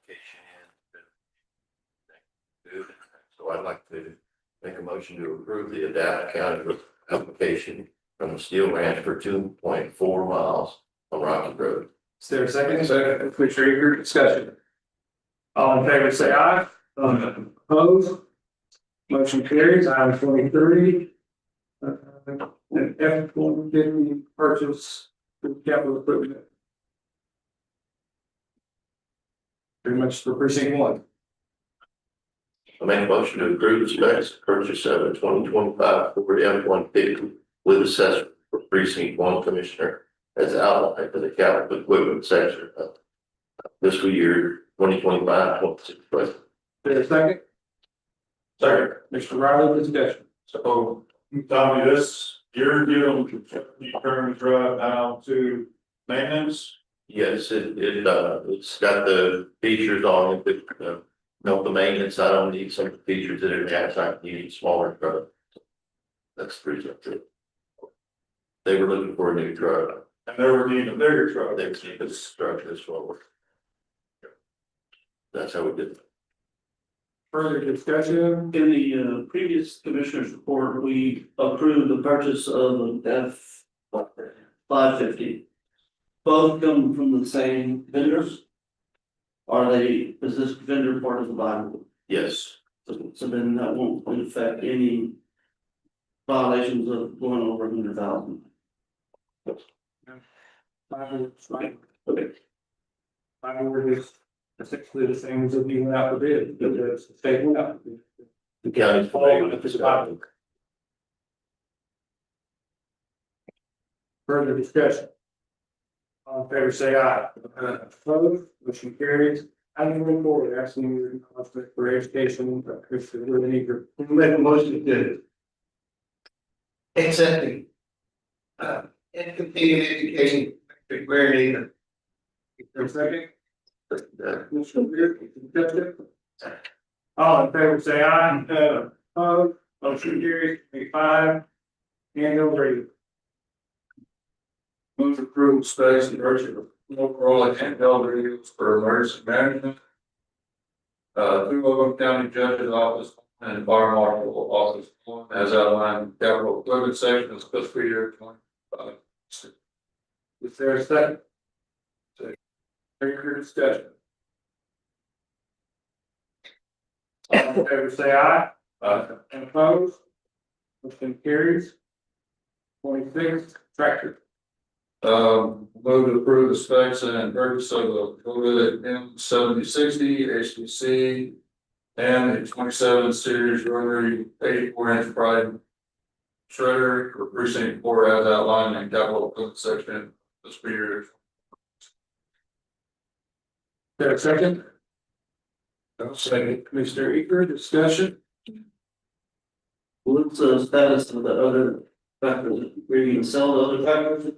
application in. So I'd like to make a motion to approve the Adapt County application from the Steel Ranch for 2.4 miles on Rocky Road. Is there a second? Second. Commissioner Eager, discussion. All in favor, say aye. Opposed? Motion carries. Item 23. An F-150 purchase for capital equipment. Pretty much for precinct 1. I make a motion to approve the specs purchase of a 2025 Ford F-150 with accessory for precinct 1 commissioner as outlined for the capital equipment section of fiscal year 2025-26 budget. Is there a second? Second. Mr. Riley, discussion. So, Tommy, this, you're dealing with the current drive now to maintenance. Yes, it's got the features on it, but no, the maintenance, I don't need some of the features that it has, I need a smaller truck. That's pretty much it. They were looking for a new truck. And they were needing a bigger truck. They would need this truck as well. That's how we did it. Further discussion. In the previous commissioner's report, we approved the purchase of an F-550. Both come from the same vendors? Is this vendor part of the Bible? Yes, So then that won't affect any violations of going over 100,000. Okay. My word is essentially the same as if you went out for bid, but it's the state went out. the county's. Further discussion. All in favor, say aye. Opposed, motion carries. Item 24, asking your acknowledgement for education, Commissioner Willie Eager. Make a motion to accepting and continuing education where needed. Is there a second? Commissioner Weir, discussion. All in favor, say aye. Opposed, motion carries. 25, annual review. Move to approve space and purchase of Motorola handheld radios for emergency management. 2 of them county judge's office and fire marshal office, as outlined in capital equipment section of fiscal year 25. Is there a second? Second. Further discussion. All in favor, say aye. And opposed? Motion carries. 26, tractor. Move to approve the specs and purchase of a Toyota M7060 HTC and a 27 series rotary 84-inch pride shredder for precinct 4 as outlined in capital equipment section of fiscal year. Is there a second? Second. Commissioner Eager, discussion. What's the status of the other factors? We're going to sell the other factors?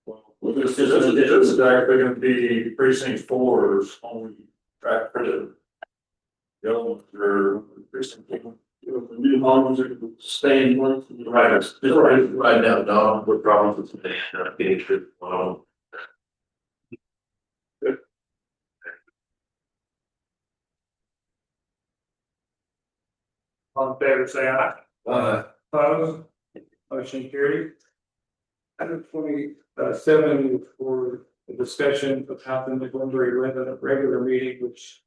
Well, This is actually going to be precinct 4's only track for the other ones are precinct 4. The new homes are staying in place. Right, just right now, Don, what problems with today, getting to, All in favor, say aye. Opposed? Motion carried. Item 27 for the discussion of how the November 11th regular meeting, which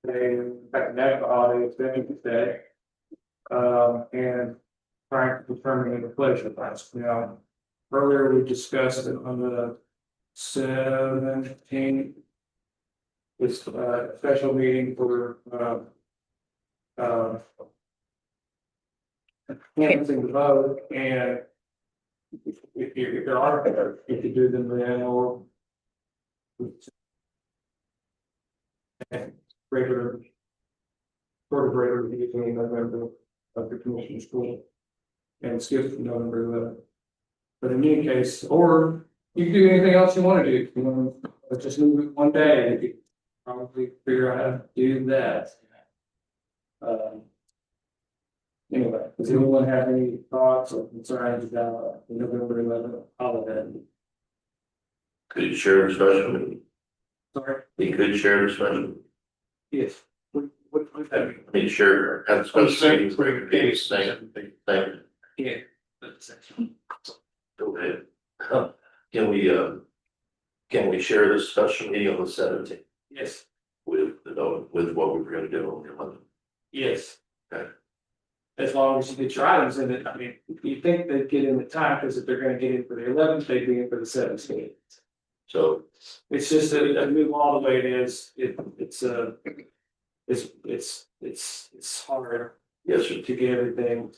they back that holiday is Veterans Day. And trying to determine the pleasure class. Now, earlier we discussed it on the 17th. This special meeting for canvassing the vote, and if there are, if you do them then, or regular, sort of regular meeting in November of the commission school, and skip November 11th. But in any case, or you can do anything else you want to do. You want to just move it one day, you could probably figure out how to do that. Anyway, does anyone have any thoughts or concerns about the November 11th holiday? could you share a special meeting? Sorry, He could share the special, yes. What that mean? he share, have special meetings, same. Yeah. Go ahead. Can we share this special meeting on the 17th Yes, with what we were gonna do on the 11th? yes. Okay. As long as you get your items in it, I mean, you think they'd get in the time, because if they're gonna get in for the 11th, they'd be in for the 17th. So, It's just a new law the way it is, it's hard yes, sir. to get everything.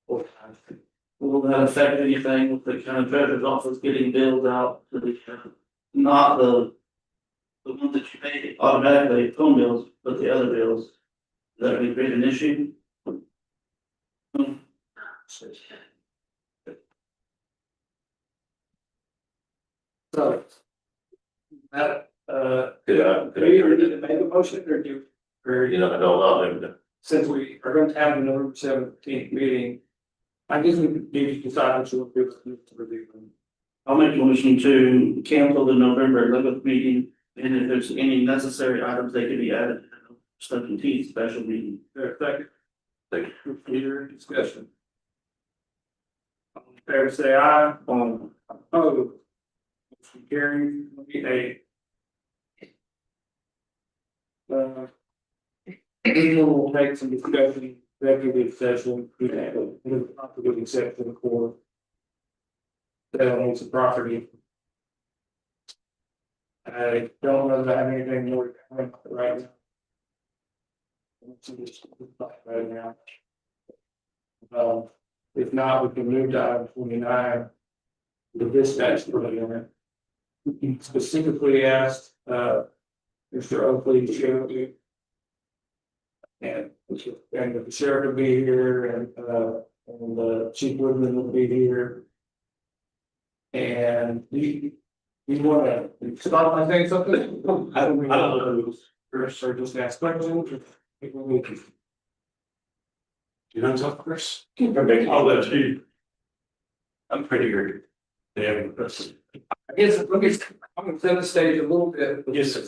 Will that affect anything with the county treasurer's office getting bills out to the, not the ones that you pay automatically, phone bills, but the other bills? Does that create an issue? So. That, Could do you I, need to make a motion or do, or, you know, I don't know, since we are going to have the November 17th meeting. I guess we need to decide what you want to review. I'll make a motion to cancel the November 11th meeting, and if there's any necessary items, they can be added to the 17th special meeting. There, second. Second. Clear discussion. All in favor, say aye. Opposed. Motion carried. We will take some discussion, executive session, with exception for sale on some property. I don't know that I have anything more to comment right now. Right now. If not, we can move to item 29. The dispatch program. He specifically asked, Mr. Oakley to show you. And the sheriff will be here and Chief Woodman will be here. And you wanna start by saying something? I don't know. First, or just ask questions. You don't talk first? I'll let you. I'm pretty good. Yeah, that's. I guess, I'm gonna set the stage a little bit. Yes, sir.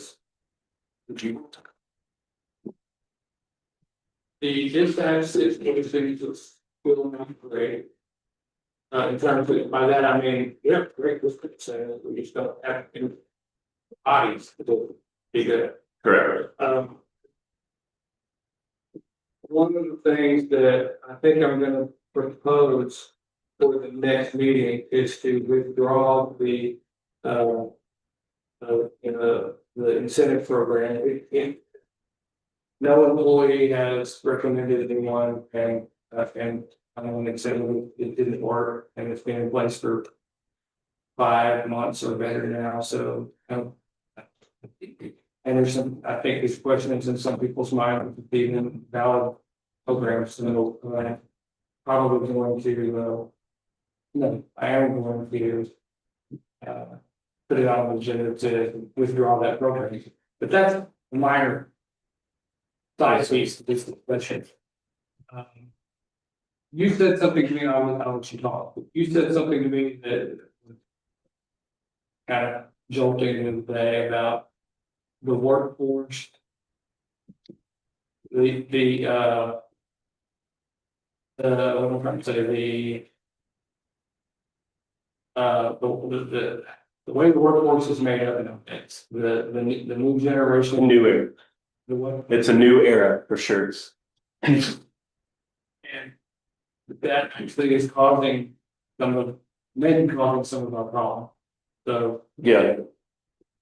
Would you? The dispatch is going to be just will not great. In terms of, by that, I mean, yeah, great was good saying that we just don't have any bodies to be good. Correct. One of the things that I think I'm gonna propose for the next meeting is to withdraw the, the incentive program. No employee has recommended anyone and I don't want to say it didn't work and it's been in place for 5 months or better now, so. And there's some, I think there's questions in some people's mind, being valid programs, so I'm probably going to, no, I am going to. Put it on the agenda to withdraw that program, but that's a minor. Size piece of this question. You said something to me, I'll let you talk, but you said something to me that. Kind of jolted me today about the workforce. What I'm trying to say, the way the workforce is made up, it's the new generation. New era. The what? It's a new era for sure. And that actually is causing maybe causing some of our problem. So. Yeah.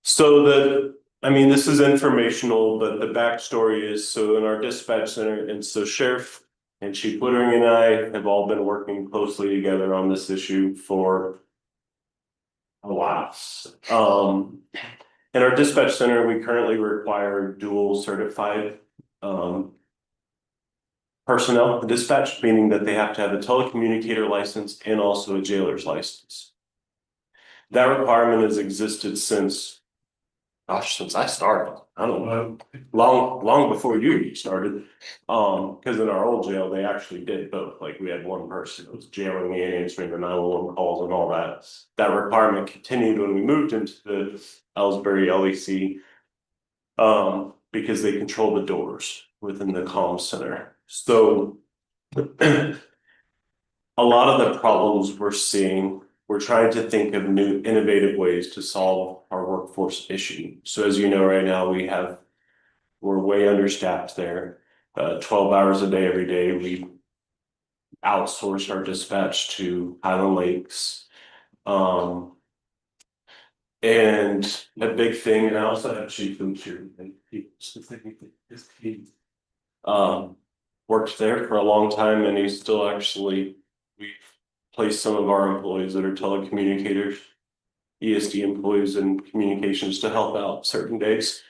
So this is informational, but the backstory is, so in our dispatch center, and so Sheriff and Chief Woodring and I have all been working closely together on this issue for a while. In our dispatch center, we currently require dual certified personnel to dispatch, meaning that they have to have a telecommunicator license and also a jailer's license. That requirement has existed since I started. I don't know, long before you started. Cause in our old jail, they actually did both, like we had one person who was jailing and answering the 911 calls and all that. That requirement continued when we moved into the Ellsbury LEC. Because they control the doors within the comm center, so. A lot of the problems we're seeing, we're trying to think of new innovative ways to solve our workforce issue. So as you know, right now, we're way understaffed there. 12 hours a day, every day, we outsource our dispatch to Highland Lakes. And a big thing, and I also have Chief Food here, and he worked there for a long time, and he's still actually, we've placed some of our employees that are telecommunicators, ESD employees in communications to help out certain days.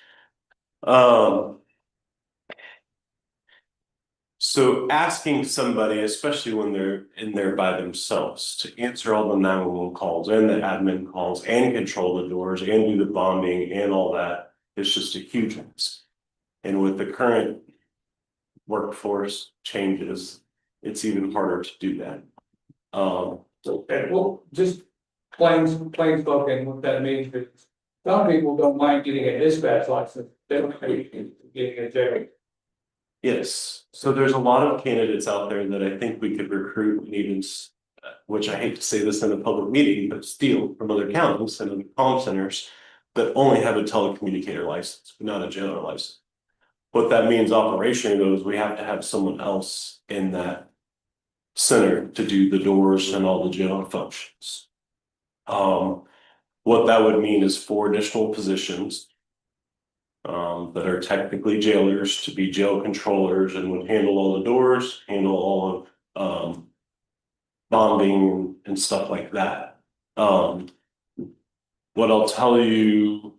So asking somebody, especially when they're in there by themselves, to answer all the 911 calls and the admin calls and control the doors and do the bonding and all that, is just a huge mess. And with the current workforce changes, it's even harder to do that. Okay, well, just plain spoken, what that means is, some people don't mind getting a dispatch license, they don't mind getting a jail. Yes, so there's a lot of candidates out there that I think we could recruit and even, which I hate to say this in a public meeting, but steal from other counties and other comm centers that only have a telecommunicator license, but not a jailer license. What that means operationally though is we have to have someone else in that center to do the doors and all the jail functions. What that would mean is 4 additional positions that are technically jailers to be jail controllers and would handle all the doors, handle all of bonding and stuff like that. What I'll tell you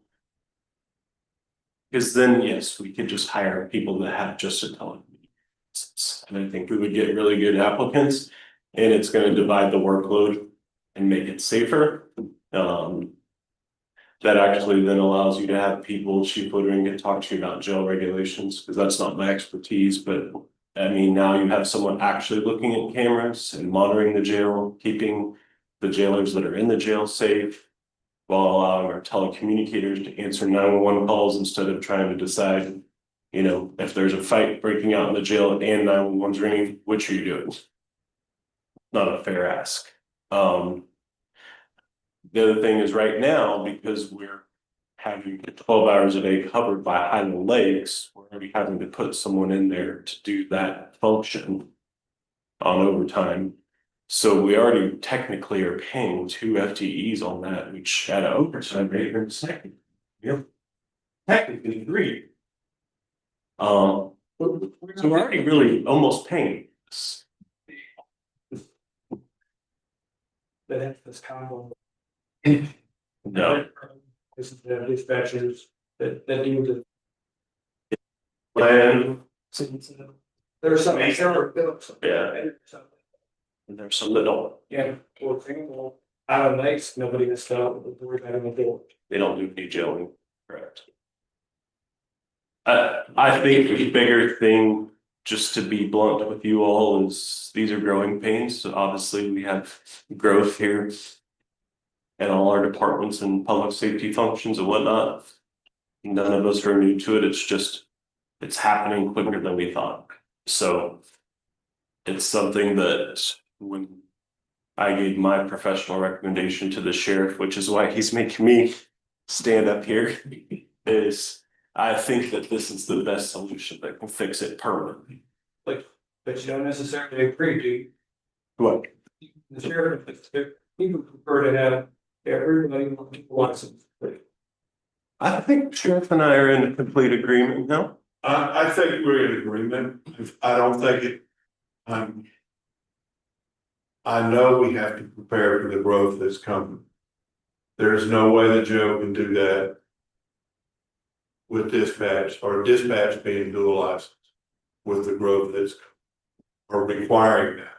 is then, yes, we could just hire people that have just a telecommunications. And I think we would get really good applicants, and it's going to divide the workload and make it safer. That actually then allows you to have people, Chief Woodring, can talk to you about jail regulations, because that's not my expertise, but I mean, now you have someone actually looking at cameras and monitoring the jail, keeping the jailers that are in the jail safe, while allowing our telecommunicators to answer 911 calls instead of trying to decide, you know, if there's a fight breaking out in the jail and 911's ringing, which are you doing? Not a fair ask. The other thing is right now, because we're having 12 hours a day covered by Highland Lakes, we're already having to put someone in there to do that function on overtime. So we already technically are paying 2 FTEs on that, which at an overtime rate in a second. Yep. Technically 3. So we're already really almost paying this. That that's kind of. No. This is the dispatchers that deal with Plan, there's some bills. yeah, and there's some that don't. Yeah, for example, out of Lakes, nobody has felt that we're having a bill. They don't do any jailing, correct? I think the bigger thing, just to be blunt with you all, is these are growing pains. So obviously we have growth here in all our departments and public safety functions and whatnot. None of us are new to it. It's just, it's happening quicker than we thought. So it's something that when I gave my professional recommendation to the sheriff, which is why he's making me stand up here, is I think that this is the best solution that can fix it permanently. But you don't necessarily agree, do you? What? The sheriff, people prefer to have everybody license. I think sheriff and I are in complete agreement now. I think we're in agreement. I don't think it. I know we have to prepare for the growth that's coming. There is no way that Joe can do that with dispatch or dispatch being dual license with the growth that's are requiring that.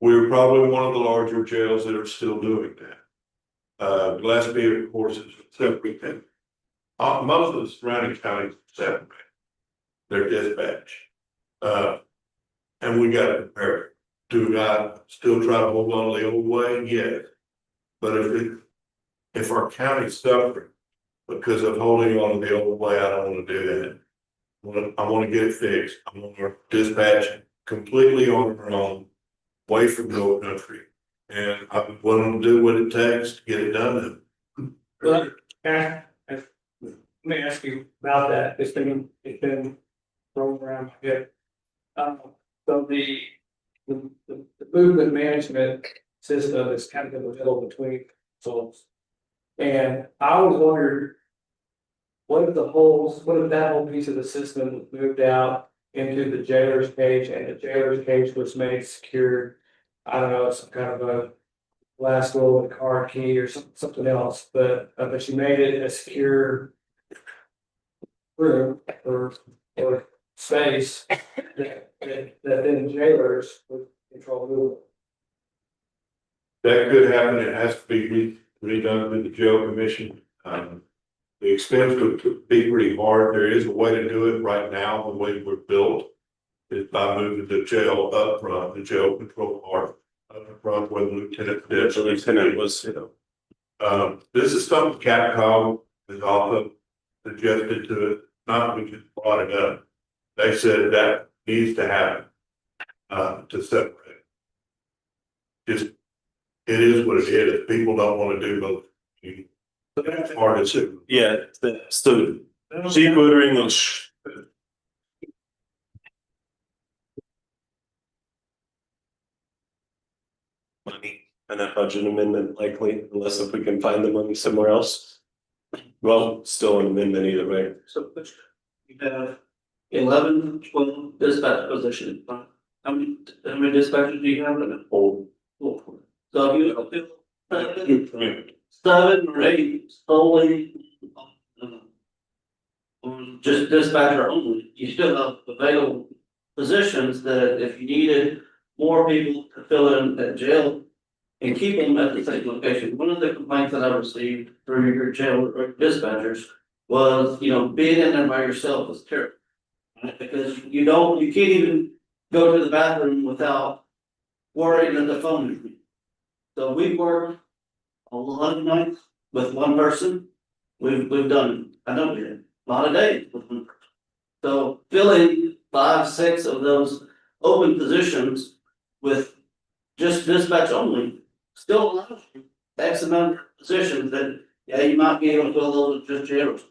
We're probably one of the larger jails that are still doing that. Gillespie, of course, is separate. most of the surrounding counties, separate their dispatch. And we got to compare it. Do I still try to hold on the old way? Yes. But if our county's suffering because of holding on to the old way, I don't want to do that. I want to get it fixed. I want to dispatch completely on our own, away from the old country. And I'm willing to do what it takes to get it done. Well, let me ask you about that. It's been thrown around my head. So the movement management system is kind of in the middle between souls. And I was wondering, what if that whole piece of the system moved out into the jailer's cage and the jailer's cage was made secure? I don't know, some kind of a glass door with a card key or something else, but she made it a secure room or space that then jailers would control movement. That could happen. It has to be redone with the jail commission. The expense would be pretty hard. There is a way to do it right now. The way we're built is by moving the jail up front, the jail control part up front where the lieutenant did. The lieutenant was, This is something Capcom has also suggested to it, not we just brought it up. They said that needs to happen, to separate. Just, it is what it is. People don't want to do both. It's hard to do. yeah, so sheep littering and money and a budget amendment likely, unless if we can find the money somewhere else. Well, still an amendment either way. So you have 11, 12 dispatch positions. How many dispatchers do you have? Oh. So if you feel 7 or 8 solely on just dispatcher only, you still have available positions that if you needed more people to fill in at jail and keep them at the same location. One of the complaints that I received through your jail or dispatchers was, being in there by yourself was terrible. Right? Because you can't even go to the bathroom without worrying that the phone is ringing. So we've worked a lot of nights with one person. We've done, I know we did a lot of days with one person. So filling 5, 6 of those open positions with just dispatch only still allows you X amount of positions that, you might be able to fill those with just jailers.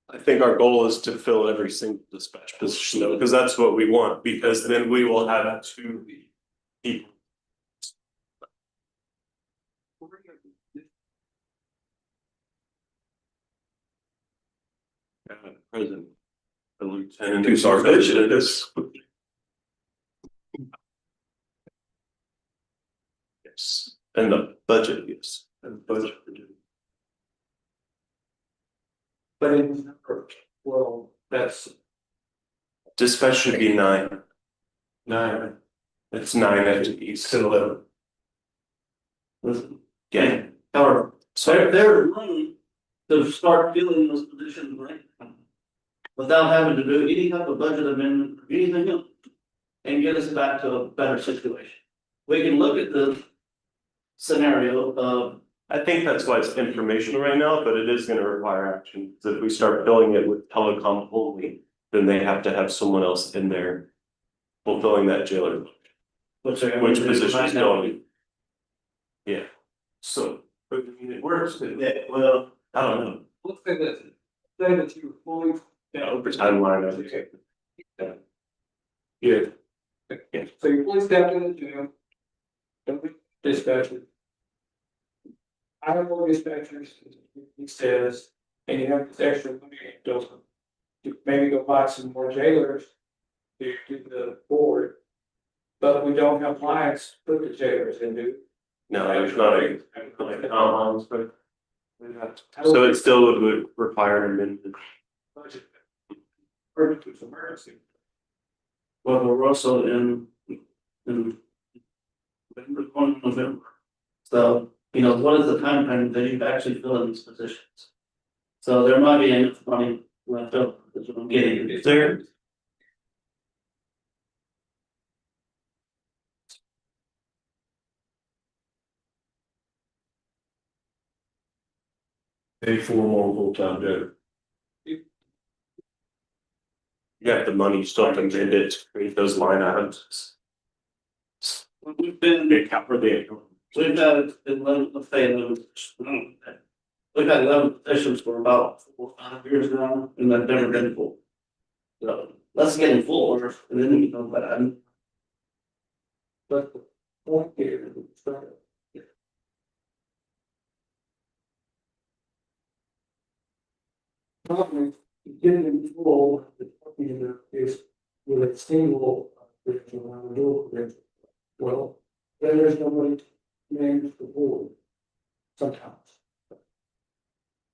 I think our goal is to fill every single dispatch position though, because that's what we want, because then we will have 2 people. President, the lieutenant, who's our budget is. Yes, and the budget, yes, and the budget. But in, well, that's Dispatch should be 9. 9. It's 9 FTEs. Still 11. Yeah. However, So there's money to start filling those positions right now without having to do any type of budget amendment or anything else and get us back to a better situation. We can look at the scenario of I think that's why it's informational right now, but it is gonna require action. So if we start filling it with telecom only, then they have to have someone else in there fulfilling that jailer, which position is going. Yeah, so, but I mean, it works, but Yeah, well, I don't know. let's say that you were fully. Overtime line, everything. Yeah. So you're fully staffed in the jail. Don't be dispatcher. I have more dispatchers, he says, and you have this extra money, to maybe go buy some more jailers to do the board. But we don't have lines to put the jailers in, do. No, there's not a, but. So it still would require an amendment. Budget. Emergency. well, we're also in November. So, what is the time frame that you actually fill in these positions? So there might be enough money left over, that's what I'm getting. Is there? Maybe 4 more full-time judges. You got the money, you still have to amend it to create those line items. We've been, They cover the. we've had 11, let's say 11, we've had 11 positions for about 4 or 5 years now, and they've never been full. So, let's get them full, and then we know that. But the point here is that problem getting full, the company is with a single provision on the dual provision. Well, then there's nobody to manage the board sometimes.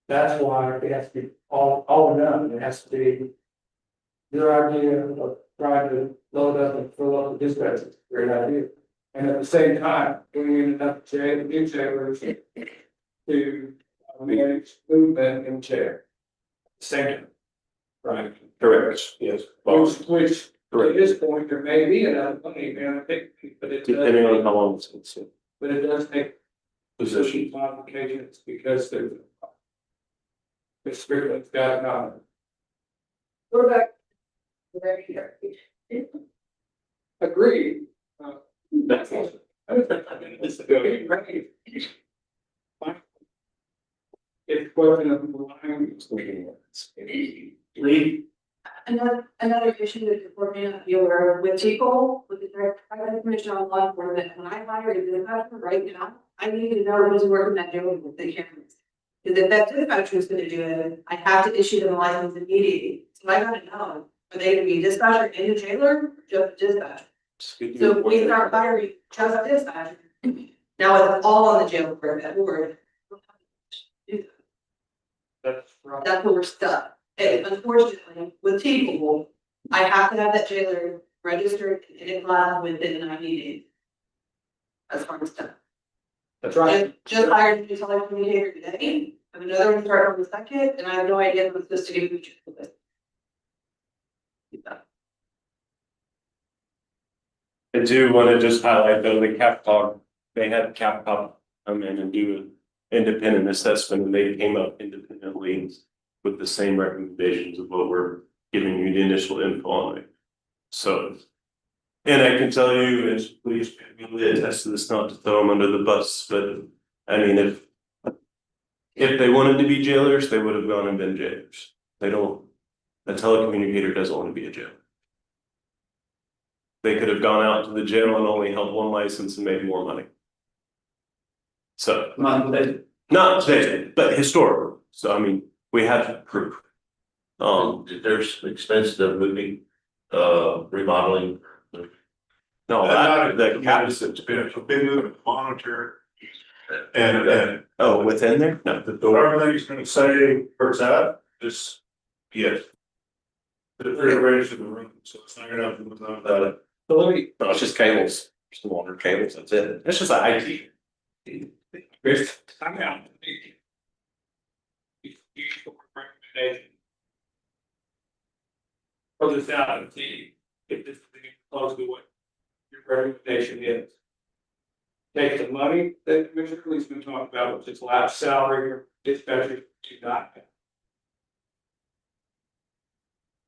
That's why it has to be all or none. It has to be your idea of trying to load up and fill up the dispatch is a great idea. And at the same time, bringing in enough new jailers to manage movement in chair. Same time. Right. Correct, yes. Which at this point, there may be enough money, man, I think, but it Depending on does, how long it's. but it does take Position. modifications because there's. The spirit's got it on. Go back. Agreed. That's all. It's good, right? It's question of Lee, Another issue that the board may not be aware of with people, with the direct private information on law enforcement, when I hire a dispatcher right now, I need to know who's working that jail with the cameras. Because if that dispatcher is gonna do it, I have to issue them a license immediately, so I gotta know, are they gonna be dispatcher and a jailer, or just dispatcher? So if we start hiring just dispatcher, now it's all on the jail for that board. That's right. That's where we're stuck. And unfortunately, with T-Mobile, I have to have that jailer registered and in class within 90 days. That's where I'm stuck. That's right. Just hired a new telecommunicator today. I have another one starting on the second, and I have no idea if I'm supposed to give you with it. I do want to just highlight though, the CapCog, they had CapCog come in and do an independent assessment and they came up independently with the same recommendations of what we're giving you the initial info on it. So, and I can tell you, and please attest to this, not to throw them under the bus, but I mean, if they wanted to be jailers, they would have gone and been jailers. They don't, a telecommunicator doesn't want to be a jailer. They could have gone out to the jail and only held one license and made more money. So, not today, but historical. So I mean, we have proof. There's expense of moving, remodeling. No, that, the cap is, It's been a big move to monitor. And oh, within there? No. the door, Everything's gonna say, where's that? Just. yes. The refrigeration in the room, so it's not gonna have to look like that. So let me, No, it's just cables, just water cables, that's it. It's just an IT. Chris, time out. You should recommendation. Pull this out and see if this is close to what your recommendation is. Take the money that Commissioner Policeman talked about, which is last salary or dispatcher to not pay.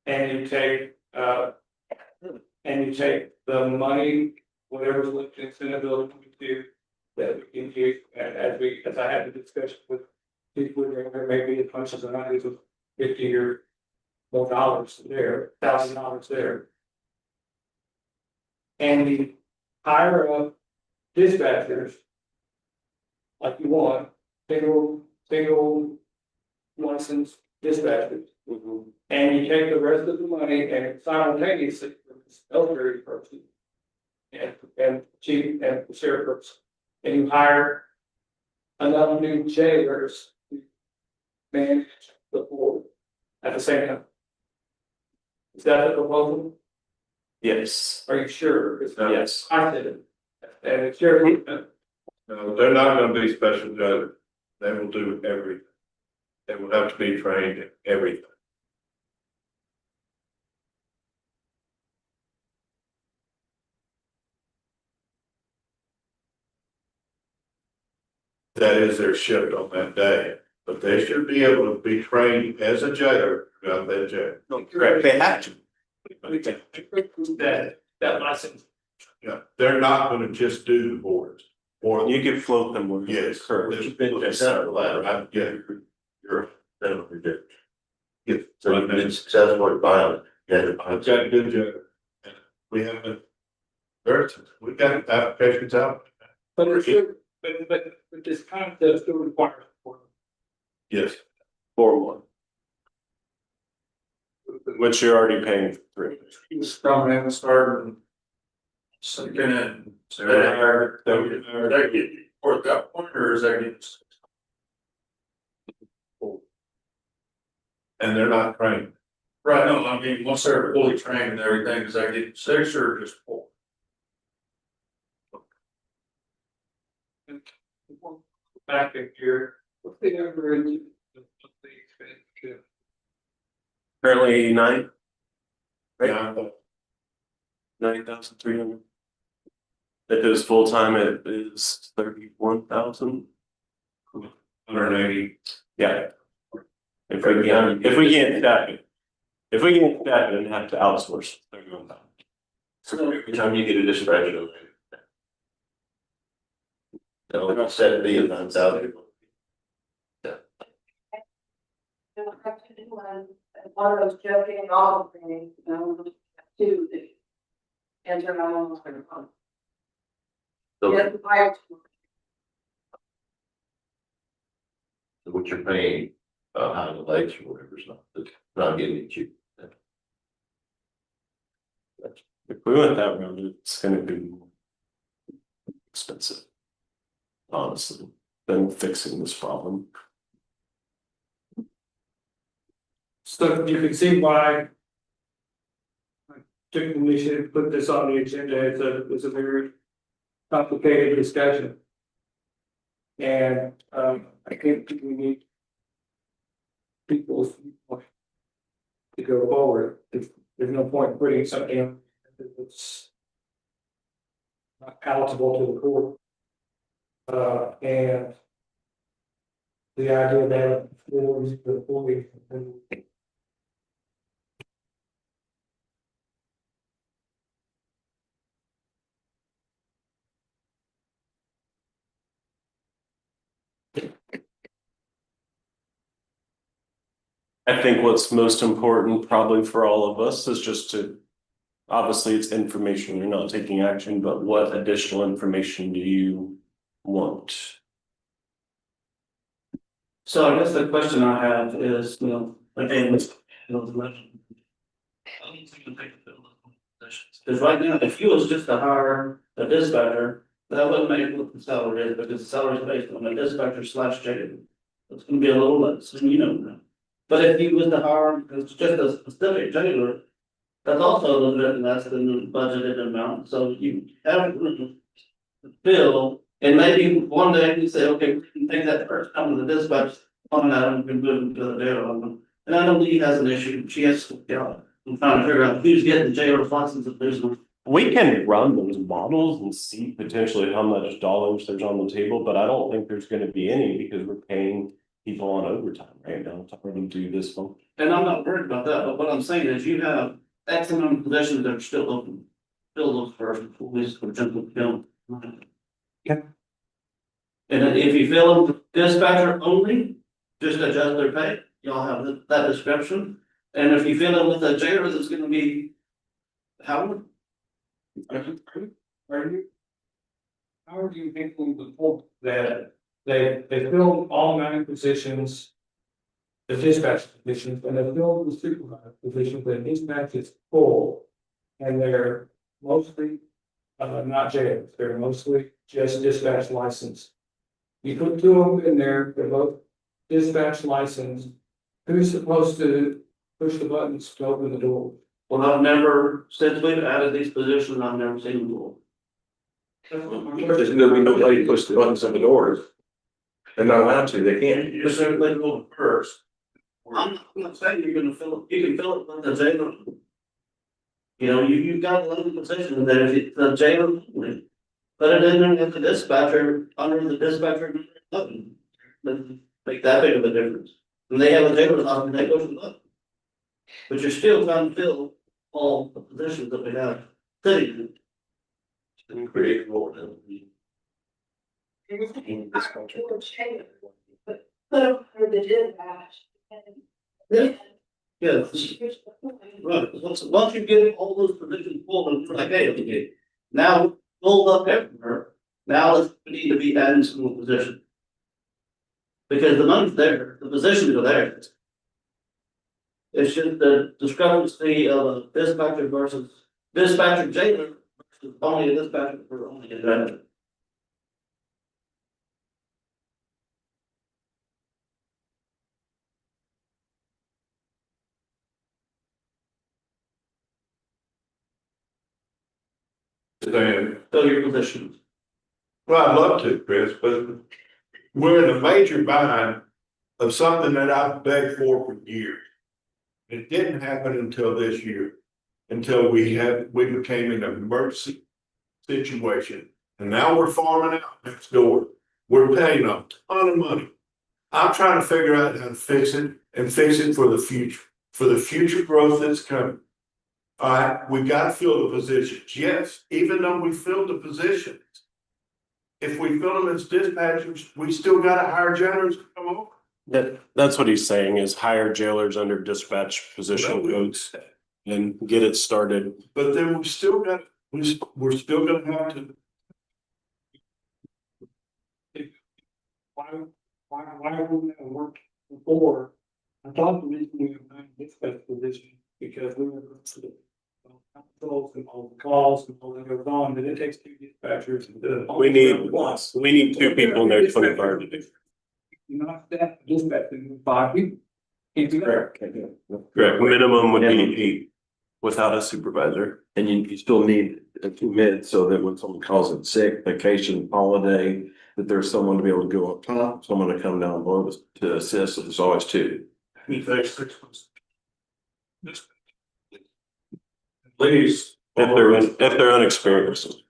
And you take the money, whatever's left in Senate Bill 22, that we can use, as I had the discussion with people, there may be as much as $150 or more dollars there, $1,000 there. And you hire up dispatchers like you want, single licensed dispatchers. And you take the rest of the money and simultaneously for this elderly person and chief and the sheriff person, and you hire enough new jailers to manage the board at the same time. Is that the proposal? Yes. Are you sure? It's not- Yes. I did it. And it's your, No, they're not gonna be special judges. They will do everything. They will have to be trained in everything. That is their shift on that day, but they should be able to be trained as a jailer throughout that jail. Correct, they have to. That license. Yeah, they're not gonna just do the boards. Or, You can float them where. yes, Correct. You've been to the ladder, I, yeah, you're definitely did. If, so you've been successful at buying it, you had to buy I've it. got a good job. We haven't, we've got applications out. But it's still, but this concept still requires. Yes. 4-1. Which you're already paying for 3. He was coming in and starting. Sinking in. So that get you for that point, or is that get? And they're not trained. Right, no, I mean, once they're fully trained and everything, does that get 6 or just 4? Back in here, what's the average? Currently 89, Yeah, 9,300. If it was full time, it is 31,000. 180. Yeah. If we can't staff it. If we can't staff it and have to outsource, 31,000. So every time you get a dispatcher, okay. They'll set it be 9,000. One of those joking and all things, two, enter my own. So Yes, I. what you're paying, behind the lakes or whatever, it's not getting it cheap. If we went that route, it's gonna be more expensive. Honestly, than fixing this problem. So you can see why. I took the initiative to put this on the agenda. It's a very complicated discussion. And I think we need people to go forward. There's no point in putting something that's not palatable to the court. And the idea that the fully. I think what's most important probably for all of us is just to, obviously it's information, you're not taking action, but what additional information do you want? So I guess the question I have is, again, let's. Because right now, if you was just to hire a dispatcher, that wouldn't make what the salary is, because the salary is based on a dispatcher / jailer. It's gonna be a little less, and you know that. But if you was to hire, it's just a specific jailer, that's also a little bit less than the budgeted amount, so you have to fill. And maybe one day you say, okay, we can take that first time to the dispatch on that and we can move them to the jail. And I know Lee has an issue, she has to, I'm trying to figure out who's getting the jailer's license if there's no. We can run those models and see potentially how much dollars there's on the table, but I don't think there's gonna be any because we're paying people on overtime right now to already do this function. And I'm not worried about that, but what I'm saying is you have X amount of positions that are still open. Still look for police, for example, film. Yeah. And then if you fill them dispatcher only, just adjust their pay, y'all have that description. And if you fill them with a jailer, it's gonna be. How? How are you making the point that they filled all 9 positions? The dispatch positions, and they filled the supervisor positions, the dispatch is full. And they're mostly, not jailers, they're mostly just dispatch licensed. You put 2 of them in there, they're both dispatch licensed. Who's supposed to push the buttons to open the door? Well, I've never, since we've added these positions, I've never seen them before. There's gonna be nobody push the buttons on the doors. They're not allowed to, they can't. You're saying they go first. I'm not saying you're gonna fill it, you can fill it with the jailer. You know, you've got a little position there, if it's the jailer, put it in there with the dispatcher, under the dispatcher, button. Doesn't make that big of a difference. When they have a jailer's office, they go to the button. But you're still trying to fill all the positions that we have sitting. And create more than. Put up for the dispatch. Yeah. Yes. Right, once you get all those positions full, and like, hey, okay, now full up everywhere, now we need to be adding some more positions. Because the money's there, the positions are there. It's just the discrepancy of a dispatcher versus dispatcher jailer versus only a dispatcher for only a jailer. Saying, Fill your positions. well, I'd love to, Chris, but we're in a major bind of something that I've begged for years. It didn't happen until this year, until we became an emergency situation. And now we're farming out next door. We're paying a ton of money. I'm trying to figure out how to fix it and fix it for the future growth that's coming. All right, we got to fill the positions. Yes, even though we filled the positions, if we fill them as dispatchers, we still got to hire jailers to come over. That's what he's saying is hire jailers under dispatch position codes and get it started. But then we're still gonna have to. Why wouldn't that work before? I thought the reason we were in this position, because we were to the controls and all the calls and all that goes on, that it takes two dispatchers. We need two people in there 24 hours. You're not staff dispatching 5 people. Can't do that. Correct, minimum would be 8 without a supervisor. And you still need a 2 minutes so that when someone calls in sick, vacation, holiday, that there's someone to be able to go up top, someone to come down below to assist, so there's always 2. Please. If they're unexperienced.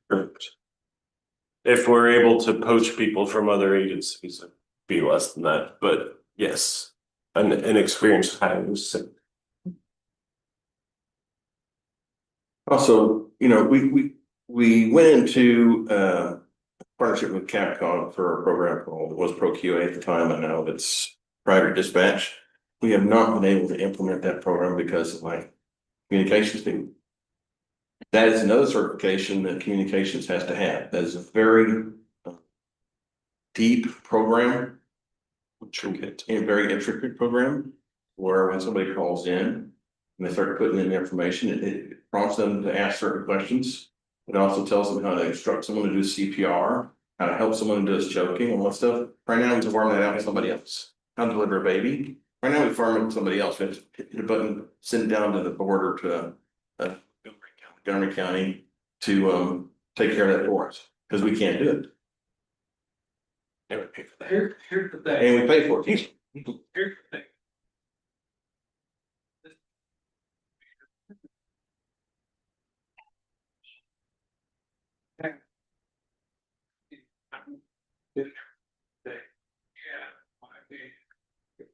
If we're able to poach people from other agencies, it'd be less than that, but yes, an inexperienced hires. Also, you know, we went into partnership with Capcom for a program called, it was ProQA at the time, I know it's private dispatch. We have not been able to implement that program because of my communications team. That is another certification that communications has to have. That is a very deep program, and a very intricate program, where when somebody calls in and they start putting in information, it prompts them to ask certain questions. It also tells them how to instruct someone to do CPR, how to help someone who does choking and what stuff. Right now, we farm that out with somebody else. How to deliver a baby. Right now, we farm it with somebody else. We have to hit a button, send it down to the border to Montgomery County to take care of that for us, because we can't do it. And we pay for that. Here's the thing. And we pay for it. Here's the thing.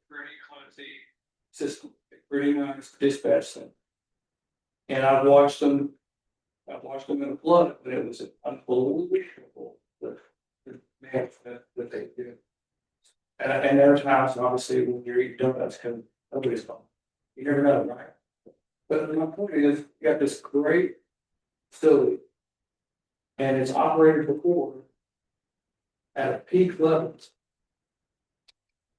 Pretty clumsy system, pretty nice dispatch center. And I've watched them in a flood, but it was unbelievable the management that they did. And there are times, obviously, when you're eating donuts, because nobody's home. You never know, right? But my point is, you got this great facility. And it's operated before at a peak levels.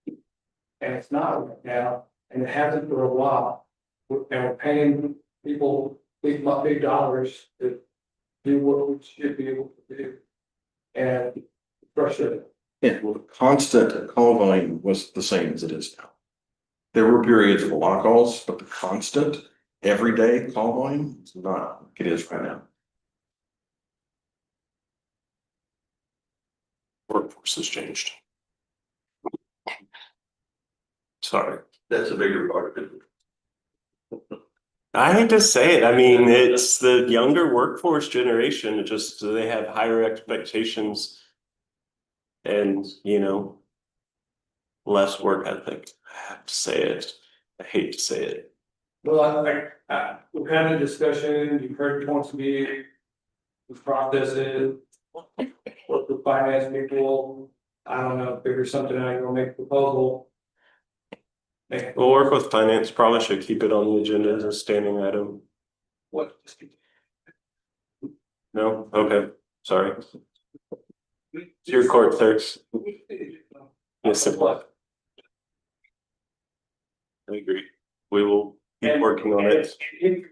And it's not right now, and it hasn't for a while. And we're paying people big dollars to do what we should be able to do. And frustrating. Yeah, well, the constant call volume was the same as it is now. There were periods of a lot of calls, but the constant everyday call volume is not like it is right now. Workforce has changed. Sorry. That's a bigger part of it. I hate to say it. I mean, it's the younger workforce generation. It just they have higher expectations and, less work ethic. I have to say it. I hate to say it. Well, we've had a discussion, you've heard points of view. The process is, what the finance people, I don't know, figure something out, you're gonna make a proposal. We'll work with finance. Probably should keep it on the agenda as a standing item. What? No? Okay. Sorry. It's your court, sir. Yes, sir. I agree. We will keep working on it. If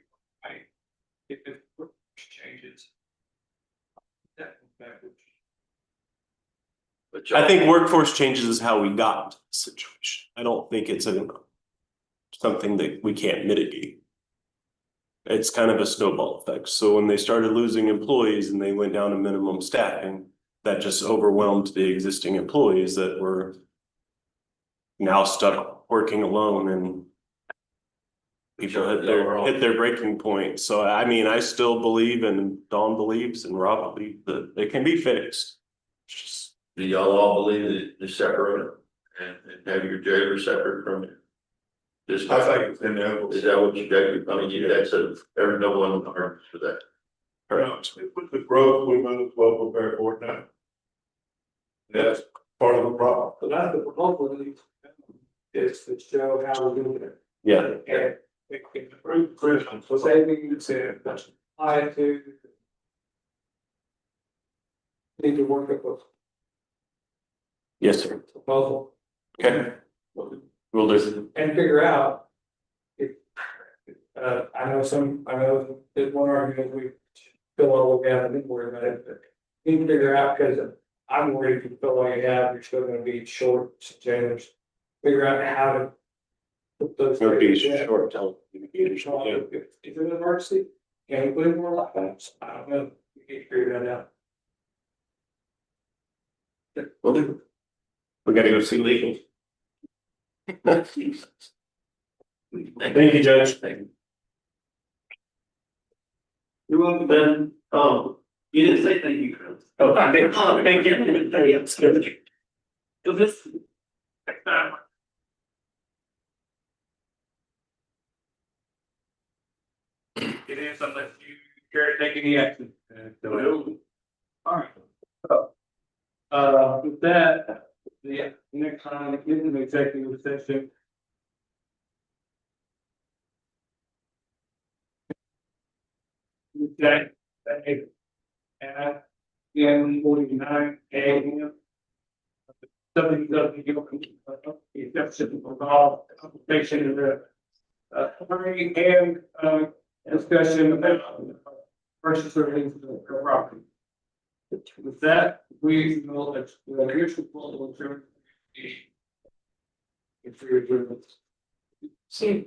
it changes. But I think workforce changes is how we got to the situation. I don't think it's something that we can't mitigate. It's kind of a snowball effect. So when they started losing employees and they went down to minimum staffing, that just overwhelmed the existing employees that were now stuck working alone, and people hit their breaking point. So I mean, I still believe, and Dawn believes, and Rob believes that it can be fixed. It's just, do y'all all believe that to separate them and have your jailer separate from it? Just, I think it's inevitable. is that what you got? I mean, that's there's no one argues for that. With the growth, we might as well prepare for it now. That's part of the problem. So that's the proposal, is to show how we're doing it. yeah. And it can improve Christian, so savings and apply to. Need to work with those Yes, sir. proposal. Okay. We'll do. And figure out. If, I know there's one argument we fill all we have, I didn't worry about it, but you can figure out, because I'm worried if you fill all you have, you're still gonna be short jailers. Figure out how to. Put those. It'll be Yeah. short term. If it's an emergency, can we put in more laptops? I don't know, we can figure that out. We'll do. We gotta go see legal. Thank you, Judge. You're welcome, Ben. Oh, you didn't say thank you, Chris. Oh, thank you. Cause this. It is unless you care to take any action. Alright. With that, the next time, is an executive session. Okay, and 49 AM. Exception of all application of the summary and discussion about purchase or lease of property. With that, we will, here's the full insurance. If you're doing See.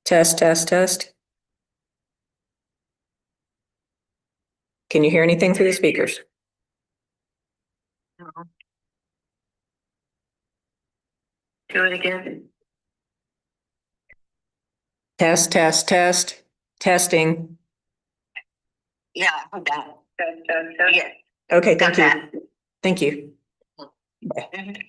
Test, test, test. Can you hear anything through the speakers? Do it again. Test, test, test, testing. Yeah, I'm done. Yeah. Okay, Got thank you. Thank you. Bye. Mhm.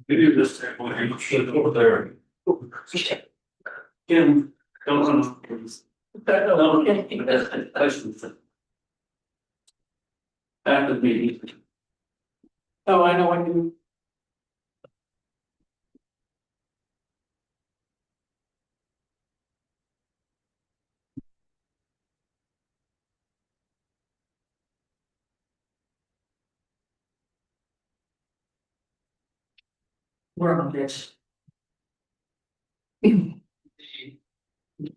Maybe this time when you should over there. Kim, don't run. Please. After the meeting. Oh, I know, I can. We're on this.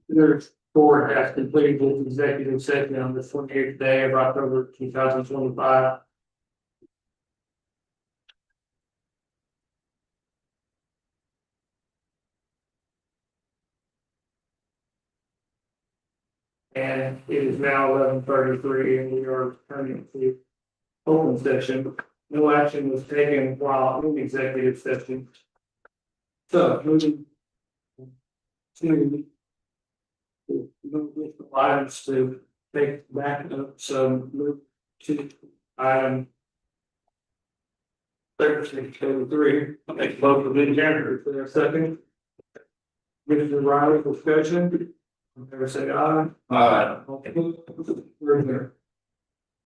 There's board has completed its executive session on the 28th day of October 2025. And it is now 11:33 and we are turning to open session. No action was taken while in executive session. So moving to move with the items to take back up, so move to item 36:03. I'll make both of them here for a second. Mr. Riley, discussion. Favor say aye. Aye. We're there.